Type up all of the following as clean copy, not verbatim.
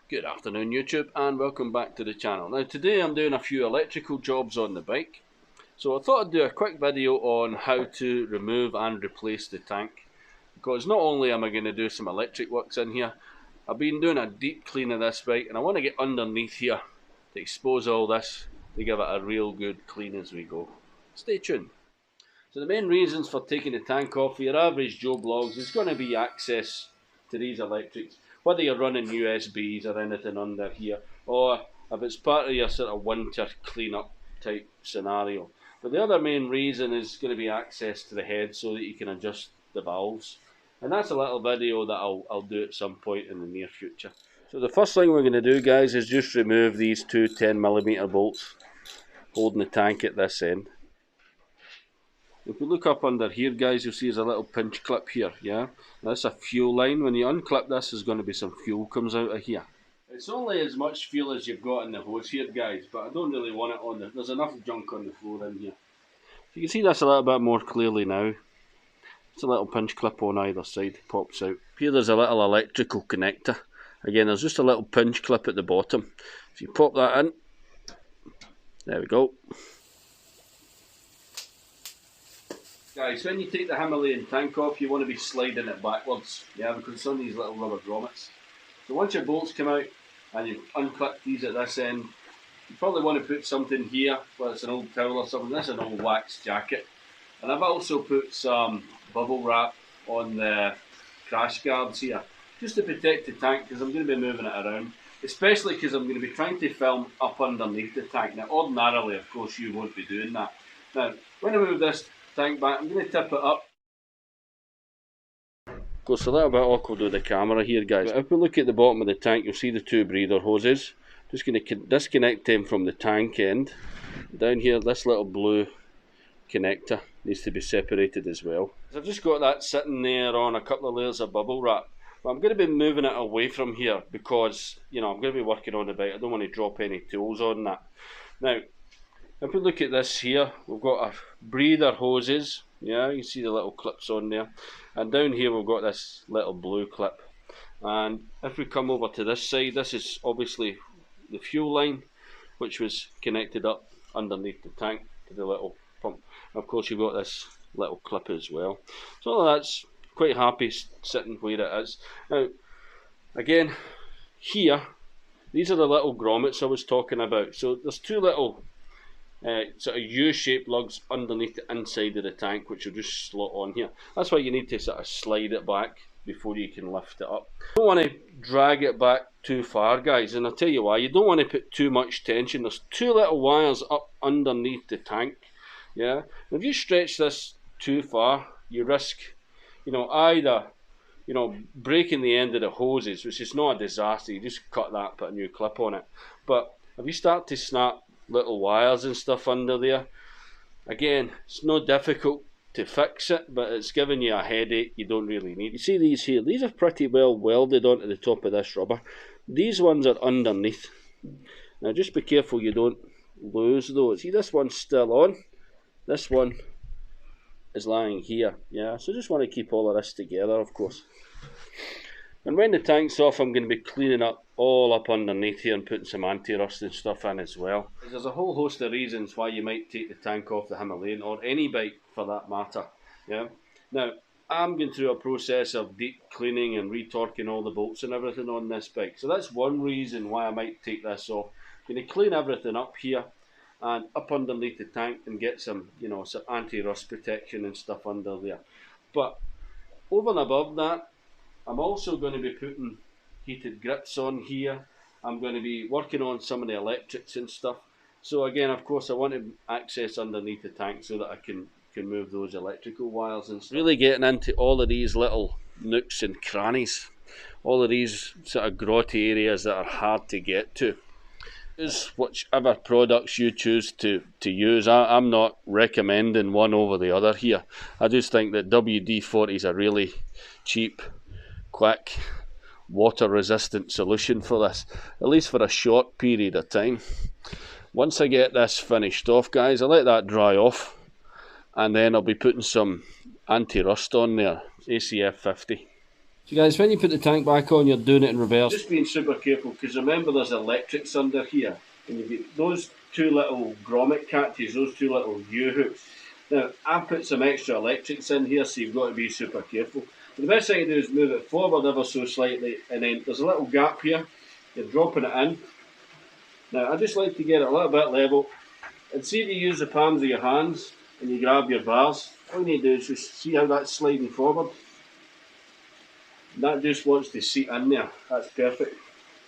Good afternoon YouTube and welcome back to the channel. Now today I'm doing a few electrical jobs on the bike. So I thought I'd do a quick video on how to remove and replace the tank. Because not only am I going to do some electric works in here, I've been doing a deep clean of this bike and I want to get underneath here to expose all this to give it a real good clean as we go. Stay tuned. So the main reasons for taking the tank off for your average Joe Blogs is going to be access to these electrics. Whether you're running USBs or anything under here, or if it's part of your sort of winter cleanup type scenario. But the other main reason is going to be access to the head so that you can adjust the valves. And that's a little video that I'll do at some point in the near future. So the first thing we're going to do, guys, is just remove these two 10mm bolts holding the tank at this end. If we look up under here, guys, you'll see there's a little pinch clip here, yeah? That's a fuel line. When you unclip this, there's going to be some fuel comes out of here. It's only as much fuel as you've got in the hose here, guys, but I don't really want it on the... There's enough junk on the floor in here. So you can see this a little bit more clearly now. It's a little pinch clip on either side, pops out. Here there's a little electrical connector. Again, there's just a little pinch clip at the bottom. If you pop that in, there we go. Guys, when you take the Himalayan tank off, you want to be sliding it backwards, yeah, because it's on these little rubber grommets. So once your bolts come out and you've unclipped these at this end, you probably want to put something here, whether it's an old towel or something. This is an old wax jacket. And I've also put some bubble wrap on the crash guards here, just to protect the tank, because I'm going to be moving it around. Especially because I'm going to be trying to film up underneath the tank. Now ordinarily, of course, you won't be doing that. Now, when I move this tank back, I'm going to tip it up. Of course, a little bit awkward with the camera here, guys. But if we look at the bottom of the tank, you'll see the two breather hoses. Just going to disconnect them from the tank end. Down here, this little blue connector needs to be separated as well. So I've just got that sitting there on a couple of layers of bubble wrap. But I'm going to be moving it away from here because, you know, I'm going to be working on the bike. I don't want to drop any tools on that. Now, if we look at this here, we've got a breather hoses, yeah, you see the little clips on there, and down here we've got this little blue clip. And if we come over to this side, this is obviously the fuel line, which was connected up underneath the tank to the little pump. And of course you've got this little clip as well. So that's quite happy sitting where it is. Now, again, here, these are the little grommets I was talking about. So there's two little sort of U-shaped lugs underneath the inside of the tank, which will just slot on here. That's why you need to sort of slide it back before you can lift it up. You don't want to drag it back too far, guys, and I'll tell you why. You don't want to put too much tension. There's two little wires up underneath the tank, yeah? If you stretch this too far, you risk, you know, either, you know, breaking the end of the hoses, which is not a disaster. You just cut that, put a new clip on it. But if you start to snap little wires and stuff under there, again, it's not difficult to fix it, but it's giving you a headache you don't really need. You see these here, these are pretty well welded onto the top of this rubber. These ones are underneath. Now just be careful you don't lose those. See, this one's still on, this one is lying here, yeah, so just want to keep all of this together, of course. And when the tank's off, I'm going to be cleaning up all up underneath here and putting some anti-rust and stuff in as well. There's a whole host of reasons why you might take the tank off the Himalayan, or any bike for that matter. Yeah. Now, I'm going through a process of deep cleaning and retorquing all the bolts and everything on this bike. So that's one reason why I might take this off. I'm going to clean everything up here and up underneath the tank and get some, you know, some anti-rust protection and stuff under there. But over and above that, I'm also going to be putting heated grips on here. I'm going to be working on some of the electrics and stuff. So again, of course, I want to access underneath the tank so that I can move those electrical wires and stuff. Really getting into all of these little nooks and crannies, all of these sort of grotty areas that are hard to get to. Use whichever products you choose to use. I'm not recommending one over the other here. I just think that WD-40 is a really cheap, quick, water resistant solution for this, at least for a short period of time. Once I get this finished off, guys, I'll let that dry off, and then I'll be putting some anti-rust on there, ACF 50. So guys, when you put the tank back on, you're doing it in reverse. Just being super careful, because remember there's electrics under here. And you've got those two little grommet catches, those two little U-hooks. Now, I put some extra electrics in here, so you've got to be super careful. But the best thing to do is move it forward ever so slightly, and then there's a little gap here. You're dropping it in. Now, I just like to get it a little bit level. And see if you use the palms of your hands, and you grab your bars. All you need to do is just see how that's sliding forward. And that just wants to seat in there. That's perfect.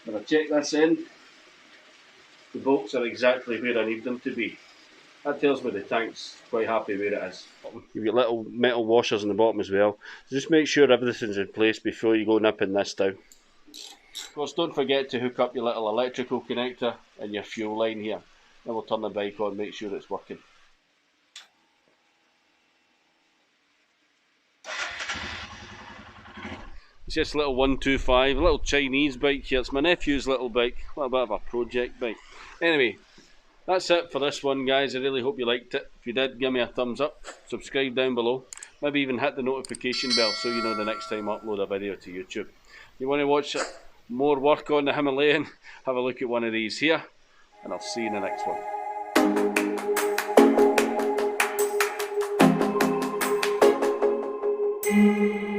When I check this end, the bolts are exactly where I need them to be. That tells me the tank's quite happy where it is. You've got little metal washers in the bottom as well. So just make sure everything's in place before you go nipping this down. Of course, don't forget to hook up your little electrical connector and your fuel line here. Then we'll turn the bike on, make sure it's working. It's just a little 125, a little Chinese bike here. It's my nephew's little bike, a little bit of a project bike. Anyway, that's it for this one, guys. I really hope you liked it. If you did, give me a thumbs up, subscribe down below, maybe even hit the notification bell so you know the next time I upload a video to YouTube. If you want to watch more work on the Himalayan, have a look at one of these here, and I'll see you in the next one.